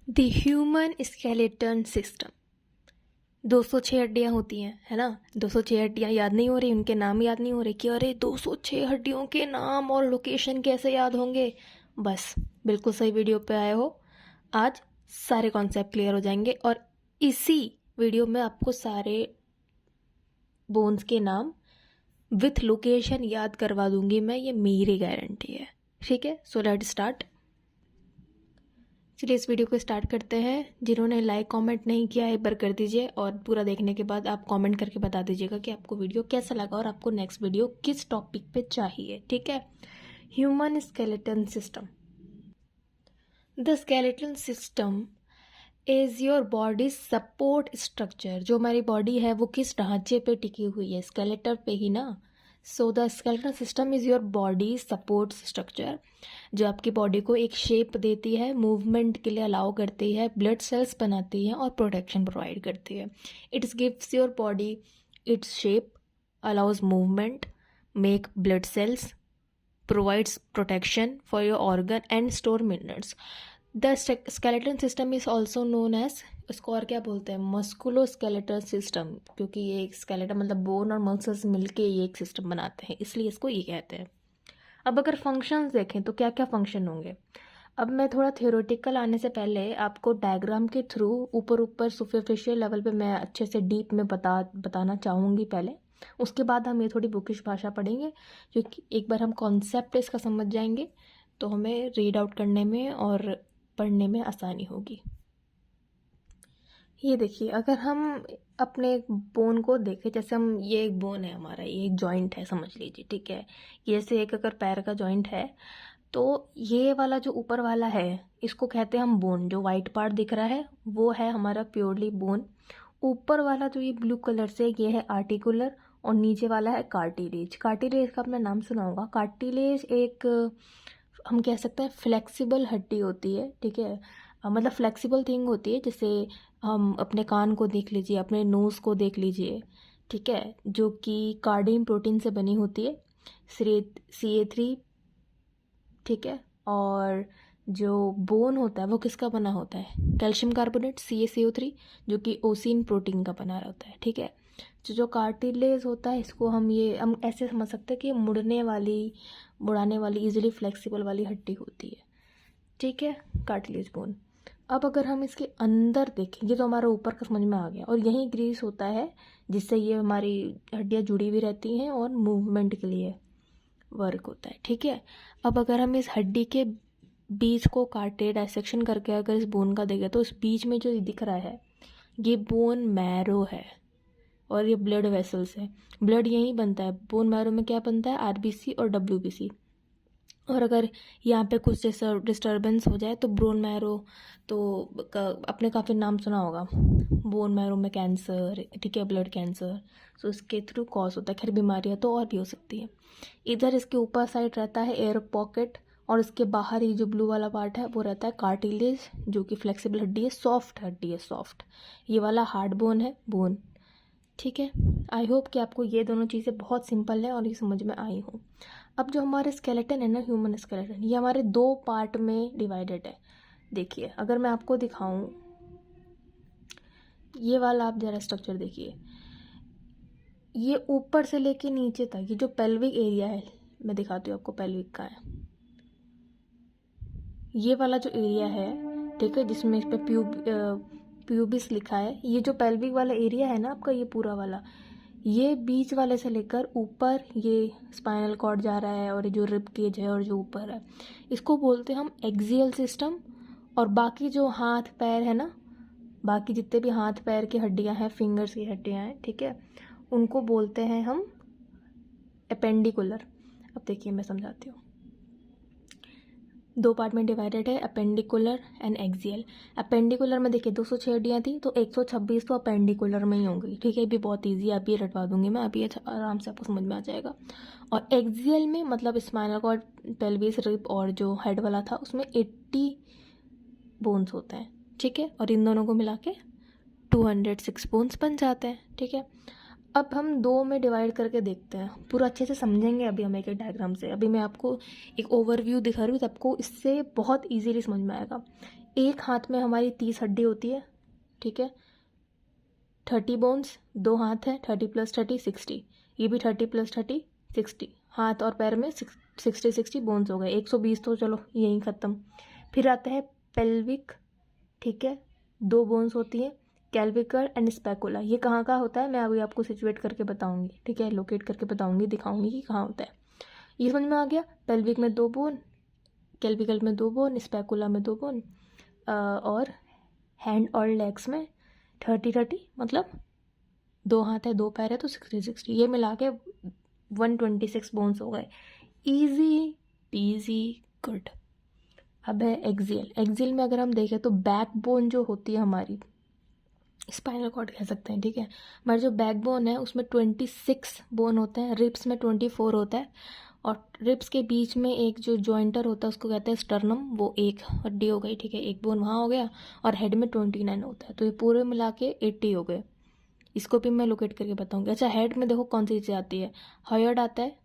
The human skeleton system. 206 हड्डियाँ होती हैं, है ना। 206 हड्डियाँ याद नहीं हो रही, उनके नाम याद नहीं हो रहे कि अरे 206 हड्डियों के नाम और लोकेशन कैसे याद होंगे। बस बिल्कुल सही वीडियो पे आए हो। आज सारे कॉन्सेप्ट क्लियर हो जाएंगे और इसी वीडियो में आपको सारे बोन्स के नाम विथ लोकेशन याद करवा दूंगी मैं, ये मेरी गारंटी है। ठीक है, सो लेट स्टार्ट। चलिए इस वीडियो को स्टार्ट करते हैं। जिन्होंने लाइक कमेंट नहीं किया है एक बार कर दीजिए और पूरा देखने के बाद आप कमेंट करके बता दीजिएगा कि आपको वीडियो कैसा लगा और आपको नेक्स्ट वीडियो किस टॉपिक पे चाहिए। ठीक है। Human skeleton system. The skeleton system is your body support structure. जो हमारी बॉडी है वो किस ढांचे पे टिकी हुई है, स्केलेटन पे ही ना। So the skeleton system is your body support structure, जो आपकी बॉडी को एक शेप देती है, मूवमेंट के लिए अलाउ करती है, ब्लड सेल्स बनाती है और प्रोटेक्शन प्रोवाइड करती है। It's gives your body its shape, allows movement, make blood cells, provides protection for your organ and store minerals. The skeleton system is also known as, इसको और क्या बोलते हैं, मस्कुलोस्केलेटल सिस्टम, क्योंकि ये स्केलेटन मतलब बोन और मसल्स मिलके ये एक सिस्टम बनाते हैं, इसलिए इसको ये कहते हैं। अब अगर फंक्शंस देखें तो क्या क्या फंक्शन होंगे। अब मैं थोड़ा थियोरेटिकल आने से पहले आपको डायग्राम के थ्रू ऊपर ऊपर सुपरफिशियल लेवल पे मैं अच्छे से डीप में बताना चाहूँगी पहले। उसके बाद हम ये थोड़ी बुकिश भाषा पढ़ेंगे, क्योंकि एक बार हम कॉन्सेप्ट इसका समझ जाएंगे तो हमें रीड आउट करने में और पढ़ने में आसानी होगी। ये देखिए, अगर हम अपने बोन को देखें, जैसे हम, ये एक बोन है हमारा, ये एक जॉइंट है समझ लीजिए। ठीक है, जैसे एक अगर पैर का जॉइंट है तो ये वाला जो ऊपर वाला है इसको कहते हैं हम बोन। जो वाइट पार्ट दिख रहा है वो है हमारा प्योरली बोन। ऊपर वाला जो ये ब्लू कलर से, ये है आर्टिकुलर और नीचे वाला है कार्टिलेज। कार्टिलेज का आपने नाम सुना होगा। कार्टिलेज एक, हम कह सकते हैं फ्लेक्सिबल हड्डी होती है। ठीक है, मतलब फ्लेक्सिबल थिंग होती है। जैसे हम अपने कान को देख लीजिए, अपने नोज़ को देख लीजिए। ठीक है, जो कि कार्डिन प्रोटीन से बनी होती है, CA3। ठीक है, और जो बोन होता है वो किसका बना होता है, कैल्शियम कार्बोनेट CaCO3, जो कि ओसिन प्रोटीन का बना रहता है। ठीक है, जो कार्टिलेज होता है इसको हम ऐसे समझ सकते हैं कि मुड़ाने वाली इजीली फ्लेक्सिबल वाली हड्डी होती है। ठीक है, कार्टिलेज बोन। अब अगर हम इसके अंदर देखें, ये तो हमारा ऊपर का समझ में आ गया, और यहीं ग्रीस होता है जिससे ये हमारी हड्डियाँ जुड़ी हुई रहती हैं और मूवमेंट के लिए वर्क होता है। ठीक है, अब अगर हम इस हड्डी के बीच को काटे, डायसेक्शन करके अगर इस बोन का देखें तो इस बीच में जो दिख रहा है ये बोन मैरो है और ये ब्लड वेसल्स है। ब्लड यहीं बनता है, बोन मैरो में क्या बनता है, RBC और WBC। और अगर यहाँ पे कुछ डिस्टर्बेंस हो जाए तो बोन मैरो, तो आपने काफ़ी नाम सुना होगा, बोन मैरो में कैंसर, ठीक है, ब्लड कैंसर, सो इसके थ्रू कॉज होता है। खैर बीमारियाँ तो और भी हो सकती है। इधर इसके ऊपर साइड रहता है एयर पॉकेट और इसके बाहर ही जो ब्लू वाला पार्ट है वो रहता है कार्टिलेज, जो कि फ्लेक्सिबल हड्डी है, सॉफ्ट हड्डी है, सॉफ्ट। ये वाला हार्ड बोन है, बोन। ठीक है, आई होप कि आपको ये दोनों चीज़ें बहुत सिंपल है और ये समझ में आई हो। अब जो हमारे स्केलेटन है ना, ह्यूमन स्केलेटन, ये हमारे 2 पार्ट में डिवाइडेड है। देखिए अगर मैं आपको दिखाऊं, ये वाला आप जरा स्ट्रक्चर देखिए, ये ऊपर से लेके नीचे तक, ये जो पेल्विक एरिया है, मैं दिखाती हूँ आपको पेल्विक का है। ये वाला जो एरिया है, ठीक है, जिसमें इस पर प्यूबिस लिखा है, ये जो पेल्विक वाला एरिया है ना आपका, ये पूरा वाला, ये बीच वाले से लेकर ऊपर ये स्पाइनल कॉर्ड जा रहा है और जो रिब केज है और जो ऊपर है, इसको बोलते हैं हम एक्सियल सिस्टम। और बाकी जो हाथ पैर है ना, बाकी जितने भी हाथ पैर की हड्डियां हैं, फिंगर्स की हड्डियां हैं, ठीक है, उनको बोलते हैं हम अपेंडिकुलर। अब देखिए मैं समझाती हूँ। 2 पार्ट में डिवाइडेड है, अपेंडिकुलर एंड एक्सियल। अपेंडिकुलर में देखिए 206 हड्डियाँ थी तो 126 तो अपेंडिकुलर में ही होंगी। ठीक है, ये भी बहुत ईजी है, आप ये रटवा दूंगी मैं, अभी आराम से आपको समझ में आ जाएगा। और एक्सियल में मतलब स्पाइनल कॉर्ड, पेल्विस, रिब और जो हेड वाला था उसमें 80 बोन्स होते हैं। ठीक है, और इन दोनों को मिला के 206 बोन्स बन जाते हैं। ठीक है, अब हम दो में डिवाइड करके देखते हैं, पूरा अच्छे से समझेंगे अभी हम एक एक डायग्राम से। अभी मैं आपको एक ओवरव्यू दिखा रही हूँ, सबको इससे बहुत इजीली समझ में आएगा। एक हाथ में हमारी 30 हड्डी होती है, ठीक है, 30 बोन्स, दो हाथ हैं, 30 + 30 60, ये भी 30 + 30 60, हाथ और पैर में 60 बोन्स हो गए, 120 तो चलो यहीं ख़त्म। फिर आता है पेल्विक, ठीक है, दो बोन्स होती हैं, कैल्विकर एंड स्पैकुला। ये कहाँ का होता है मैं अभी आपको सिचुएट करके बताऊंगी, ठीक है, लोकेट करके बताऊंगी, दिखाऊंगी कि कहाँ होता है। ये समझ में आ गया। पेल्विक में 2 बोन, कैल्विकल में 2 बोन, स्पैकुला में 2 बोन, और हैंड और लेग्स में 30 मतलब 2 हाथ है 2 पैर है तो 60, ये मिला के 126 बोन्स हो गए। Easy PG, good. अब है एक्सियल। एक्सियल में अगर हम देखें तो बैक बोन जो होती है हमारी, स्पाइनल कॉर्ड कह सकते हैं, ठीक है, हमारा जो बैक बोन है उसमें 26 बोन होते हैं, रिब्स में 24 होता है, और रिब्स के बीच में एक जो जॉइंटर होता है उसको कहते हैं स्टर्नम, वो एक हड्डी हो गई, ठीक है, एक बोन वहाँ हो गया, और हेड में 29 होता है, तो ये पूरे मिला के 80 हो गए। इसको भी मैं लोकेट करके बताऊंगी। अच्छा, हेड में देखो कौन सी चीज़ें आती है, हायोड आता है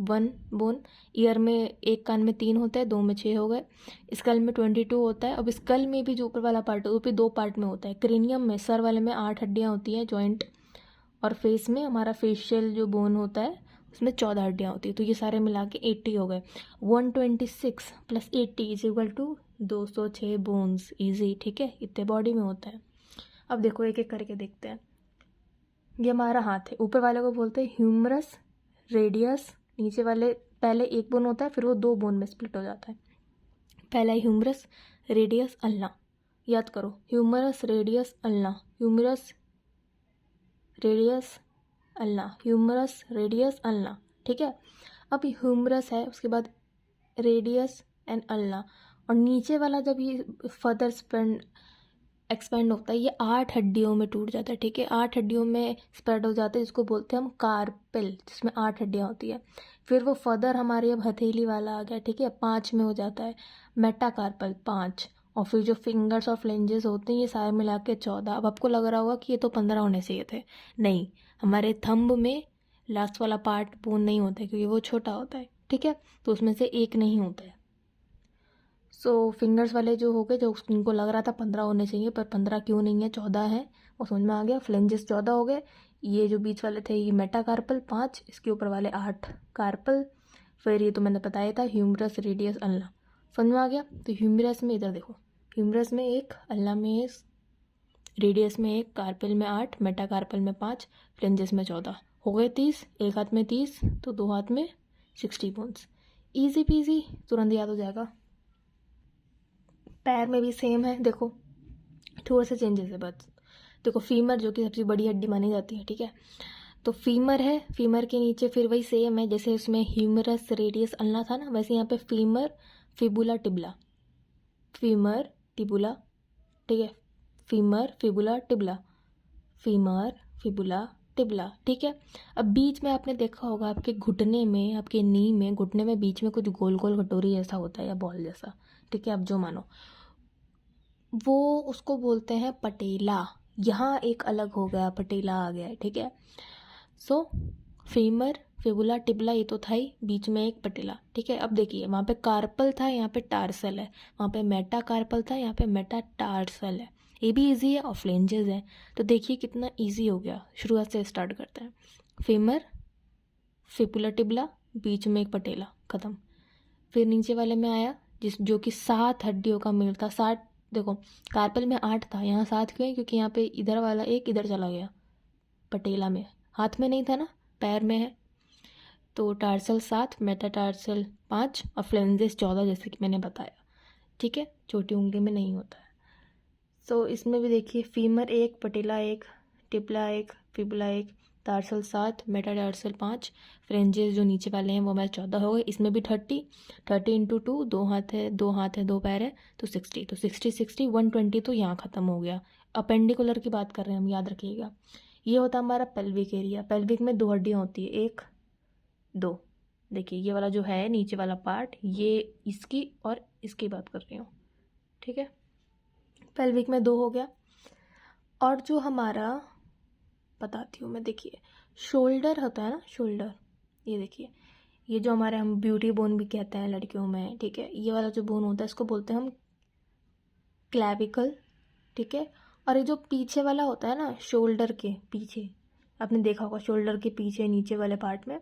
1 बोन, ईयर में एक कान में 3 होता है, 2 में 6 हो गए, स्कल में 22 होता है। अब स्कल में भी जो ऊपर वाला पार्ट है वो भी 2 पार्ट में होता है। क्रेनियम में, सर वाले में 8 हड्डियाँ होती हैं जॉइंट, और फेस में हमारा फेशियल जो बोन होता है उसमें 14 हड्डियाँ होती है, तो ये सारे मिला के 80 हो गए। 126 + 80 = 206 बोन्स, ईजी, ठीक है, इतने बॉडी में होता है। अब देखो एक एक करके देखते हैं। ये हमारा हाथ है, ऊपर वाले को बोलते हैं ह्यूमरस रेडियस, नीचे वाले पहले एक बोन होता है फिर वो 2 बोन में स्प्लिट हो जाता है। पहला ह्यूमरस रेडियस अल्ना, याद करो, humerus radius ulna, humerus radius ulna, humerus radius ulna, ठीक है। अब ह्यूमरस है, उसके बाद रेडियस एंड अल्ना, और नीचे वाला जब ये फर्दर एक्सपेंड होता है ये 8 हड्डियों में टूट जाता है, ठीक है, 8 हड्डियों में स्प्रेड हो जाता है, जिसको बोलते हैं हम कार्पेल, जिसमें 8 हड्डियाँ होती है। फिर वो फर्दर हमारी अब हथेली वाला आ गया, ठीक है, 5 में हो जाता है, मेटाकार्पल 5, और फिर जो फिंगर्स और फ्लेंजेस होते हैं ये सारे मिला के 14। अब आपको लग रहा होगा कि ये तो 15 होने चाहिए थे, नहीं, हमारे थंब में लास्ट वाला पार्ट बोन नहीं होता है क्योंकि वो छोटा होता है, ठीक है, तो उसमें से एक नहीं होता है। सो फिंगर्स वाले जो हो गए, जो उनको लग रहा था 15 होने चाहिए पर 15 क्यों नहीं है, 14 है, वो समझ में आ गया। फ्लेंजेस 14 हो गए, ये जो बीच वाले थे ये मेटाकार्पल 5, इसके ऊपर वाले 8 कार्पल, फिर ये तो मैंने बताया था ह्यूमरस रेडियस अल्ना, समझ में आ गया। तो ह्यूमरस में इधर देखो, ह्यूमरस में 1, अल्ना में 1, रेडियस में 1, कार्पल में 8, मेटाकार्पल में 5, फ्लेंजेस में 14, हो गए 30, एक हाथ में 30 तो दो हाथ में 60 बोन्स, ईजी पीजी, तुरंत याद हो जाएगा। पैर में भी सेम है, देखो थोड़े से चेंजेस है बस। देखो फीमर जो कि सबसे बड़ी हड्डी मानी जाती है, ठीक है, तो फीमर है, फीमर के नीचे फिर वही सेम है जैसे उसमें ह्यूमरस रेडियस अल्ना था ना, वैसे यहाँ पे फीमर फिबुला टिबला, फीमर टिबुला, ठीक है, फीमर फिबुला टिबला, फीमर फिबुला टिबला, ठीक है। अब बीच में आपने देखा होगा आपके घुटने में, आपके नी में, घुटने में बीच में कुछ गोल गोल कटोरी जैसा होता है या बॉल जैसा, ठीक है, आप जो मानो, वो उसको बोलते हैं पटेला। यहाँ एक अलग हो गया, पटेला आ गया है, ठीक है। सो फीमर फिबुला टिबला ये तो था ही, बीच में एक पटेला, ठीक है। अब देखिए वहाँ पे कार्पल था, यहाँ पे टार्सल है, वहाँ पे मेटा कार्पल था, यहाँ पे मेटा टार्सल है, ये भी इजी है, और फ्लेंजेस है, तो देखिए कितना इजी हो गया। शुरुआत से स्टार्ट करते हैं, फीमर फिबुला टिबला, बीच में एक पटेला, खत्म। फिर नीचे वाले में आया जो कि 7 हड्डियों का मेल था, 7, देखो कार्पल में 8 था, यहाँ 7 क्यों है, क्योंकि यहाँ पे इधर वाला एक इधर चला गया, पटेला में, हाथ में नहीं था ना, पैर में है, तो टार्सल 7, मेटाटार्सल 5, और फ्लेंजेस 14 जैसे कि मैंने बताया, ठीक है, छोटी उंगली में नहीं होता है। सो इसमें भी देखिए फीमर 1, पटेला 1, टिपला 1, फिबुला 1, टार्सल 7, मेटाटार्सल 5, फ्रेंजेस जो नीचे वाले हैं वो हमारे 14 हो गए। इसमें भी 30 इंटू 2, 2 हाथ है 2 हाथ है 2 पैर है, तो 60, तो 60 120 तो यहाँ ख़त्म हो गया। अपेंडिकुलर की बात कर रहे हैं हम, याद रखिएगा। ये होता है हमारा पेल्विक एरिया। पेल्विक में 2 हड्डियाँ होती है, 1 2, देखिए ये वाला जो है नीचे वाला पार्ट, ये इसकी और इसकी बात कर रही हूँ, ठीक है, पेल्विक में 2 हो गया। और जो हमारा बताती हूँ मैं, देखिए शोल्डर होता है ना, शोल्डर, ये देखिए, ये जो हमारे हम ब्यूटी बोन भी कहते हैं लड़कियों में, ठीक है, ये वाला जो बोन होता है इसको बोलते हैं हम क्लैविकल, ठीक है। और ये जो पीछे वाला होता है ना, शोल्डर के पीछे, आपने देखा होगा शोल्डर के पीछे नीचे वाले पार्ट में,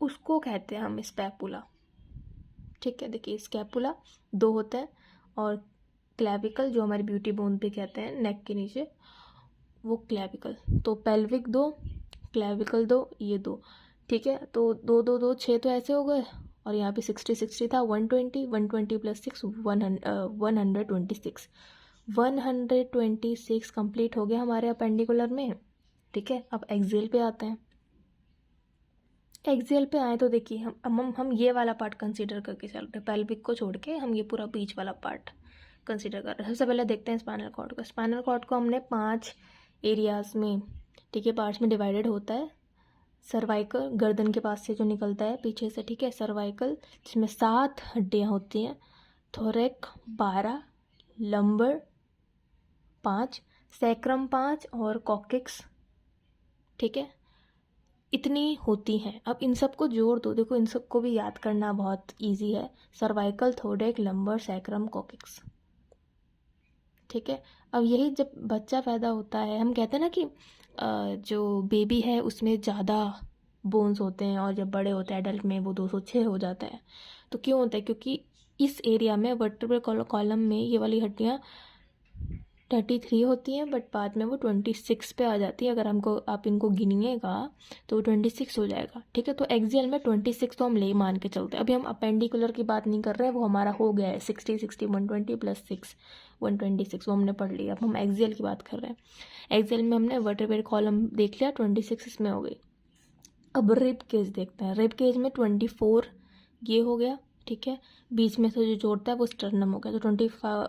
उसको कहते हैं हम स्पैपुला, ठीक है। देखिए स्कैपुला दो होते हैं, और क्लैविकल जो हमारी ब्यूटी बोन पे कहते हैं नेक के नीचे, वो क्लैविकल। तो पेल्विक दो, क्लैविकल दो, ये दो, ठीक है। तो दो दो दो छः तो ऐसे हो गए, और यहाँ पे 60 था, 120 प्लस 6 126 126 कंप्लीट हो गया हमारे अपेंडिकुलर में, ठीक है। अब एक्सियल पे आते हैं। एक्सियल पे आए तो देखिए हम ये वाला पार्ट कंसीडर करके चल रहे हैं, पेल्विक को छोड़ के हम ये पूरा बीच वाला पार्ट कंसीडर कर रहे हैं। सबसे पहले देखते हैं स्पाइनल कॉर्ड को। स्पाइनल कॉर्ड को हमने 5 एरियाज़ में, ठीक है, पार्ट्स में डिवाइडेड होता है। सर्वाइकल, गर्दन के पास से जो निकलता है पीछे से, ठीक है, सर्वाइकल, जिसमें 7 हड्डियाँ होती हैं। थोरैक 12, लंबर 5, सैक्रम 5 और कॉक्सिक्स, ठीक है, इतनी होती हैं। अब इन सब को जोड़ दो, देखो इन सब को भी याद करना बहुत इजी है। सर्वाइकल, थोरैक, लंबर, सैक्रम, कॉक्सिक्स, ठीक है। अब यही जब बच्चा पैदा होता है, हम कहते हैं ना कि जो बेबी है उसमें ज़्यादा बोन्स होते हैं, और जब बड़े होते हैं एडल्ट में वो 206 हो जाता है। तो क्यों होता है? क्योंकि इस एरिया में वर्टेब्रल कॉलम में ये वाली हड्डियाँ 33 होती हैं, बट बाद में वो 26 पे आ जाती है। अगर आप इनको गिनिएगा तो वो 26 हो जाएगा, ठीक है। तो एक्सियल में 26 तो हम ले मान के चलते हैं। अभी हम अपेंडिकुलर की बात नहीं कर रहे हैं, वो हमारा हो गया है 60 120 प्लस 6 126, वो हमने पढ़ लिया। अब हम एक्सियल की बात कर रहे हैं। एक्सियल में हमने वर्टेब्रल कॉलम देख लिया, 26 इसमें हो गई। अब रिब केज देखते हैं। रिब केज में 24 ये हो गया, ठीक है। बीच में से जो जोड़ता है वो स्टर्नम हो गया, तो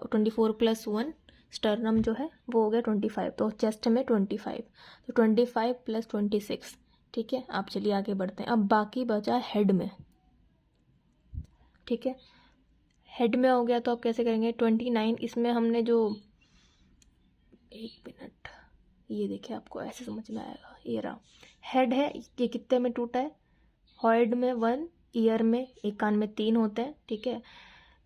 24 प्लस 1 स्टर्नम जो है वो हो गया 25। तो चेस्ट में 25, तो 25 प्लस 26, ठीक है। आप चलिए आगे बढ़ते हैं। अब बाकी बचा हेड में, ठीक है। हेड में हो गया तो आप कैसे करेंगे? 29, इसमें हमने जो, एक मिनट, ये देखिए आपको ऐसे समझ में आएगा। ये रहा हेड है, ये कितने में टूटा है? हेड में 1, ईयर में, एक कान में 3 होते हैं, ठीक है,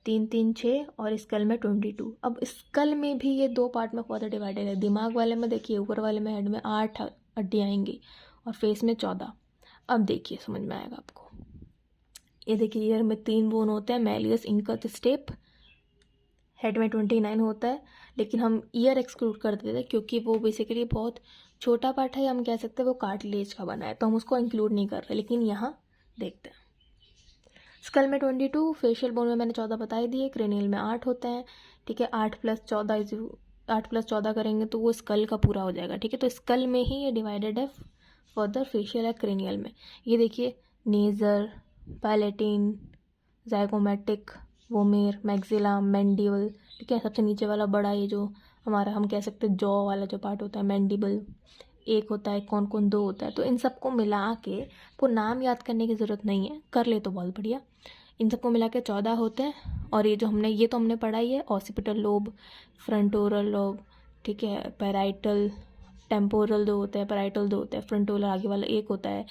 3 3 6, और स्कल में 22। अब स्कल में भी ये 2 पार्ट में फर्दर डिवाइडेड है। दिमाग वाले में देखिए, ऊपर वाले में हेड में 8 हड्डियाँ आएंगी, और फेस में 14। अब देखिए समझ में आएगा आपको। ये देखिए ईयर में 3 बोन होते हैं, मैलियस, इंकस, स्टेप। हेड में 29 होता है, लेकिन हम ईयर एक्सक्लूड कर देते हैं क्योंकि वो बेसिकली बहुत छोटा पार्ट है, हम कह सकते हैं वो कार्टिलेज का बना है, तो हम उसको इंक्लूड नहीं कर रहे। लेकिन यहाँ देखते हैं, स्कल में 22, फेशियल बोन में मैंने 14 बता ही दिए, क्रेनियल में 8 होते हैं, ठीक है। 8 प्लस 14 करेंगे तो वो स्कल का पूरा हो जाएगा, ठीक है। तो स्कल में ही ये डिवाइडेड है फर्दर फेशियल या क्रेनियल में। ये देखिए नेजर, पैलेटिन, जाइगोमेटिक, वोमेर, मैक्सिला, मैंडिबल, ठीक है। सबसे नीचे वाला बड़ा ये जो हमारा, हम कह सकते हैं जॉ वाला जो पार्ट होता है, मैंडिबल एक होता है, कौन कौन 2 होता है। तो इन सबको मिला के, को नाम याद करने की ज़रूरत नहीं है, कर ले तो बहुत बढ़िया। इन सबको मिला के 14 होते हैं। और ये जो हमने, ये तो हमने पढ़ा ही है, ऑसिपिटल लोब, फ्रंटोरल लोब, ठीक है, पैराइटल, टेम्पोरल 2 होते हैं, पैराइटल 2 होते हैं, फ्रंटोरल आगे वाला 1 होता है,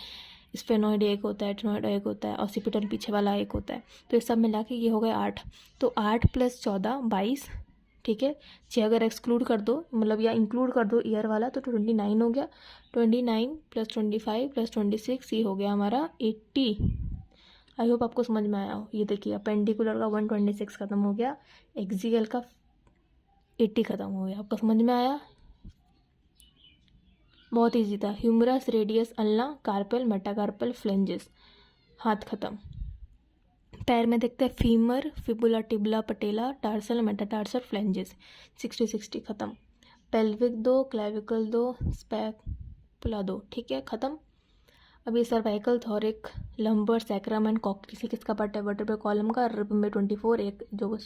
स्फेनोइड 1 होता है, एटनोइड 1 होता है, ऑसिपिटल पीछे वाला 1 होता है। तो ये सब मिला के ये हो गए 8। तो 8 प्लस 14 22, ठीक है। 6 अगर एक्सक्लूड कर दो, मतलब या इंक्लूड कर दो ईयर वाला, तो 29 हो गया। 29 प्लस 25 प्लस 26, ये हो गया हमारा 80। आई होप आपको समझ में आया हो। ये देखिए अपेंडिकुलर का 126 खत्म हो गया, एक्सियल का 80 खत्म हो गया। आपको समझ में आया? बहुत ईजी था। Humerus, radius, ulna, carpal, metacarpal, phalanges, हाथ खत्म। पैर में देखते हैं femur, fibula, tibula, patella, tarsal, metatarsal, phalanges, 60 खत्म। पेल्विक 2, क्लेविकल 2, स्पैपुला 2, ठीक है, खत्म। अब ये cervical, thoracic, lumbar, sacrum and coccyx किसका पार्ट है? वर्टेब्रल कॉलम का। रिब में 24, एक जो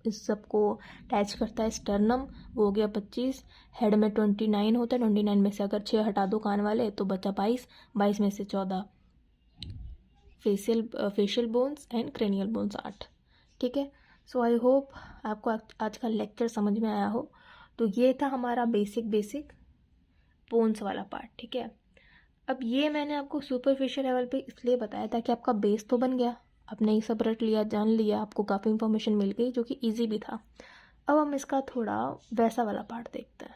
इस सबको अटैच करता है, स्टर्नम, वो हो गया 25। हेड में 29 होता है, 29 में से अगर 6 हटा दो कान वाले तो बचा 22, 22 में से 14 facial bones and cranial bones 8, ठीक है। सो आई होप आपको आज का लेक्चर समझ में आया हो। तो ये था हमारा बेसिक बोन्स वाला पार्ट, ठीक है। अब ये मैंने आपको सुपरफिशियल लेवल पे इसलिए बताया था कि आपका बेस तो बन गया, आपने ये सब रट लिया, जान लिया, आपको काफ़ी इन्फॉर्मेशन मिल गई जो कि ईजी भी था। अब हम इसका थोड़ा वैसा वाला पार्ट देखते हैं।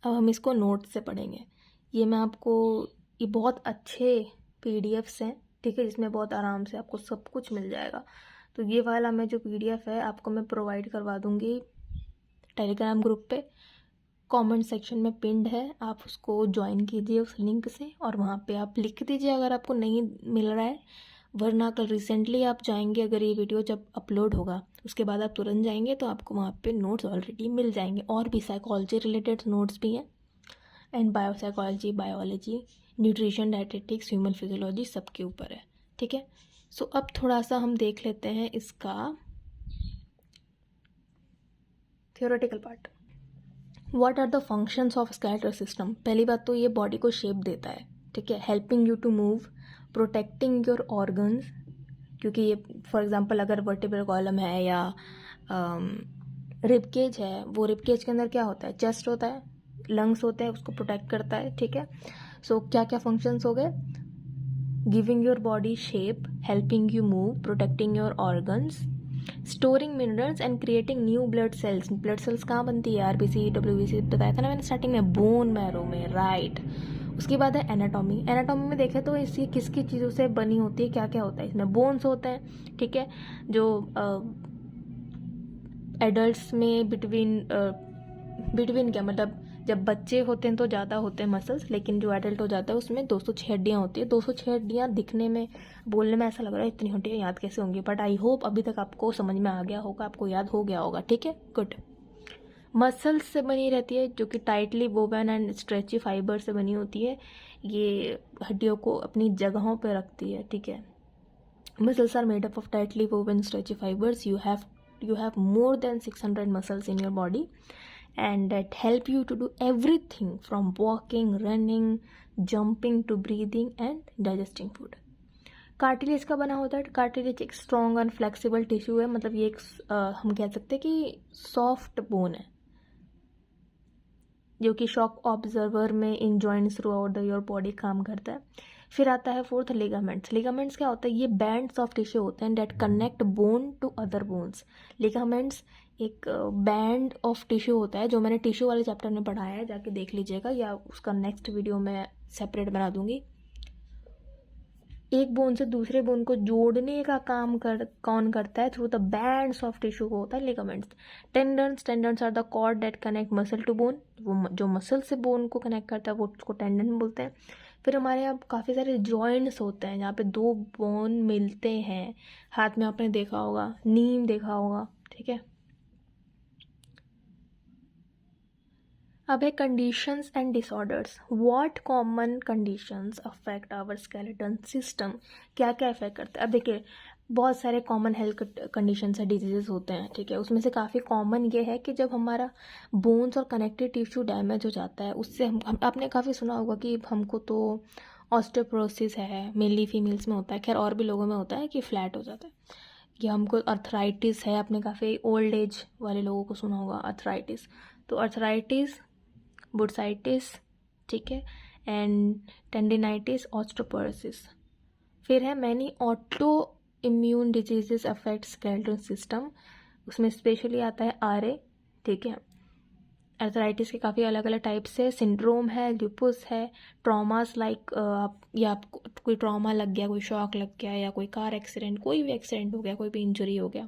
अब हम इसको नोट से पढ़ेंगे। ये मैं आपको, ये बहुत अच्छे पीडीएफ्स हैं, ठीक है, जिसमें बहुत आराम से आपको सब कुछ मिल जाएगा। तो ये वाला मैं जो पीडीएफ है आपको मैं प्रोवाइड करवा दूँगी टेलीग्राम ग्रुप पे, कमेंट सेक्शन में पिंड है, आप उसको ज्वाइन कीजिए उस लिंक से, और वहाँ पे आप लिख दीजिए अगर आपको नहीं मिल रहा है, वरना कल रिसेंटली आप जाएंगे, अगर ये वीडियो जब अपलोड होगा उसके बाद आप तुरंत जाएंगे तो आपको वहाँ पे नोट्स ऑलरेडी मिल जाएंगे। और भी साइकोलॉजी रिलेटेड नोट्स भी हैं, and biopsychology, biology, nutrition, dietetics, human physiology, सबके ऊपर है, ठीक है। सो अब थोड़ा सा हम देख लेते हैं इसका theoretical part. What are the functions of skeletal system. पहली बात तो ये बॉडी को शेप देता है, ठीक है, helping you to move, protecting your organs, क्योंकि ये फॉर एग्जांपल अगर वर्टिब्रल कॉलम है या रिब केज है, वो रिब केज के अंदर क्या होता है, चेस्ट होता है, लंग्स होते हैं, उसको प्रोटेक्ट करता है, ठीक है। सो क्या क्या फंक्शंस हो गए, giving your body shape, helping you move, protecting your organs, storing minerals and creating new blood cells. Blood cells कहाँ बनती है, आरबीसी, डब्ल्यूबीसी बताया था ना मैंने स्टार्टिंग में, बोन मैरो में, राइट। उसके बाद है एनाटॉमी। एनाटॉमी में देखें तो इसकी किसकी चीज़ों से बनी होती है, क्या क्या होता है इसमें, बोन्स होते हैं, ठीक है, जो एडल्ट्स में बिटवीन क्या मतलब जब बच्चे होते हैं तो ज़्यादा होते हैं मसल्स, लेकिन जो एडल्ट हो जाता है उसमें 206 हड्डियाँ होती है। 206 हड्डियाँ दिखने में, बोलने में ऐसा लग रहा है इतनी हड्डियाँ याद कैसे होंगी, बट आई होप अभी तक आपको समझ में आ गया होगा, आपको याद हो गया होगा, ठीक है, गुड। मसल्स से बनी रहती है जो कि tightly woven and stretchy fibre से बनी होती है, ये हड्डियों को अपनी जगहों पर रखती है, ठीक है। Muscles are made up of tightly woven stretchy fibers. You have more than 600 muscles in your body, and that help you to do everything from walking, running, jumping to breathing and digesting food. Cartilage का बना होता है। Cartilage एक strong and flexible tissue है, मतलब ये एक हम कह सकते हैं कि सॉफ्ट बोन है जो कि शॉक ऑब्जर्वर में इन joints through out the your body काम करता है। फिर आता है फोर्थ लिगामेंट्स। लिगामेंट्स क्या होता है, ये बैंड्स ऑफ टिश्यू होते हैं that connect bone to other bones. Ligaments एक बैंड ऑफ टिश्यू होता है, जो मैंने टिश्यू वाले चैप्टर में पढ़ाया है, जाके देख लीजिएगा, या उसका नेक्स्ट वीडियो मैं सेपरेट बना दूंगी। एक बोन से दूसरे बोन को जोड़ने का काम कौन करता है, through the bands of tissue को होता है ligaments. Tendons are the cord that connect muscle to bone, वो जो मसल से बोन को कनेक्ट करता है वो उसको टेंडन बोलते हैं। फिर हमारे यहाँ काफ़ी सारे जॉइंट्स होते हैं जहाँ पे दो बोन मिलते हैं, हाथ में आपने देखा होगा, नीम देखा होगा, ठीक है। अब है conditions and disorders. What common conditions affect our skeleton system, क्या क्या अफेक्ट करता है। अब देखिए बहुत सारे कॉमन हेल्थ कंडीशंस है, डिजीजेस होते हैं, ठीक है। उसमें से काफ़ी कॉमन ये है कि जब हमारा बोन्स और कनेक्टिव टिश्यू डैमेज हो जाता है, उससे हम आपने काफ़ी सुना होगा कि हमको तो ऑस्टियोपोरोसिस है, मेनली फीमेल्स में होता है, खैर और भी लोगों में होता है कि फ्लैट हो जाता है, या हमको अर्थराइटिस है, आपने काफ़ी ओल्ड एज वाले लोगों को सुना होगा अर्थराइटिस। तो अर्थराइटिस, बुर्साइटिस, ठीक है, एंड टेंडिनाइटिस, ऑस्टियोपोरोसिस। फिर है many auto immune diseases affect skeletal system, उसमें स्पेशली आता है आरए, ठीक है। अर्थराइटिस के काफ़ी अलग अलग टाइप्स है, सिंड्रोम है, ल्यूपुस है, ट्रॉमास लाइक या आपको कोई ट्रॉमा लग गया, कोई शॉक लग गया, या कोई कार एक्सीडेंट, कोई भी एक्सीडेंट हो गया, कोई भी इंजरी हो गया,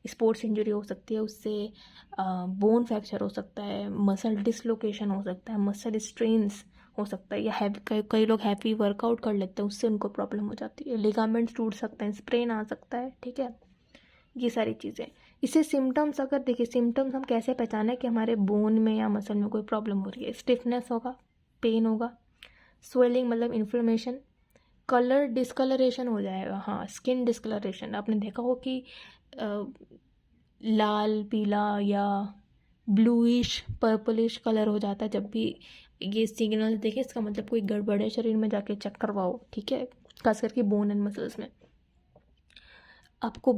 स्पोर्ट्स इंजरी हो सकती है, उससे बोन फ्रैक्चर हो सकता है, मसल डिसलोकेशन हो सकता है, मसल स्ट्रेन्स हो सकता है, या कई लोग हैवी वर्कआउट कर लेते हैं, उससे उनको प्रॉब्लम हो जाती है, लिगामेंट्स टूट सकते हैं, स्प्रेन आ सकता है, ठीक है, ये सारी चीज़ें। इससे सिम्टम्स, अगर देखिए सिम्टम्स हम कैसे पहचाने कि हमारे बोन में या मसल में कोई प्रॉब्लम हो रही है। स्टिफनेस होगा, पेन होगा, स्वेलिंग मतलब इन्फ्लेमेशन, कलर डिस्कलरेशन हो जाएगा, हाँ स्किन डिस्कलरेशन, आपने देखा हो कि लाल पीला या ब्लूइश पर्पलिश कलर हो जाता है जब भी ये सिग्नल देखे, इसका मतलब कोई गड़बड़ है शरीर में, जाके चेक करवाओ, ठीक है, खास करके बोन एंड मसल्स में। आपको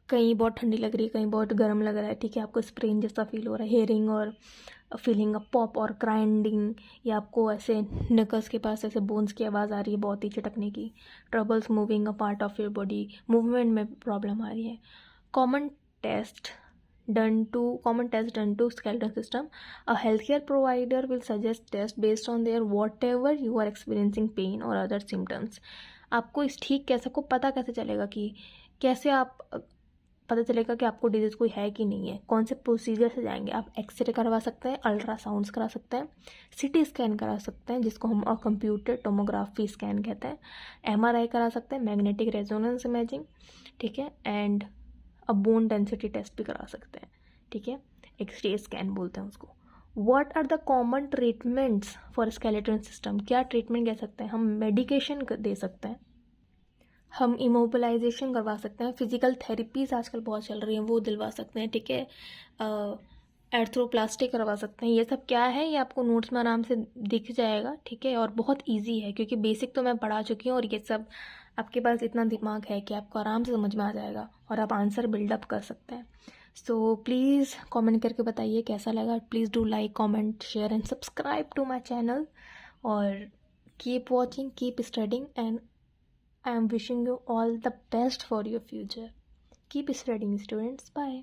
कहीं बहुत ठंडी लग रही है, कहीं बहुत गर्म लग रहा है, ठीक है, आपको स्प्रेन जैसा फील हो रहा है, हेयरिंग और फीलिंग अ पॉप और ग्राइंडिंग, या आपको ऐसे नकस के पास ऐसे बोन्स की आवाज़ आ रही है बहुत ही चटकने की, troubles moving a part of your body, movement में प्रॉब्लम आ रही है, common test common test done to skeleton system. A healthcare provider will suggest test based on their whatever you are experiencing pain or other symptoms. आपको इस ठीक कैसे को पता कैसे चलेगा कि कैसे आप पता चलेगा कि आपको डिजीज़ कोई है कि नहीं है, कौन से प्रोसीजर से जाएंगे आप? एक्सरे करवा सकते हैं, अल्ट्रासाउंड्स करा सकते हैं, सीटी स्कैन करा सकते हैं जिसको हम कंप्यूटर टोमोग्राफी स्कैन कहते हैं, एमआरआई करा सकते हैं, मैग्नेटिक रेजोनेंस इमेजिंग, ठीक है, एंड अब बोन डेंसिटी टेस्ट भी करा सकते हैं, ठीक है, एक्सरे स्कैन बोलते हैं उसको। What are the common treatments for skeleton system? क्या ट्रीटमेंट कह सकते हैं हम? मेडिकेशन दे सकते हैं, हम इमोबिलाइजेशन करवा सकते हैं, फिजिकल थेरेपीज आजकल बहुत चल रही हैं वो दिलवा सकते हैं, ठीक है, एर्थ्रोप्लास्टी करवा सकते हैं। ये सब क्या है ये आपको नोट्स में आराम से दिख जाएगा, ठीक है, और बहुत इजी है क्योंकि बेसिक तो मैं पढ़ा चुकी हूँ और ये सब आपके पास इतना दिमाग है कि आपको आराम से समझ में आ जाएगा और आप आंसर बिल्डअप कर सकते हैं। सो प्लीज़ कमेंट करके बताइए कैसा लगा। Please do like, comment, share and subscribe to my channel, और keep watching, keep studying, and I am wishing you all the best for your future. Keep studying, students. Bye.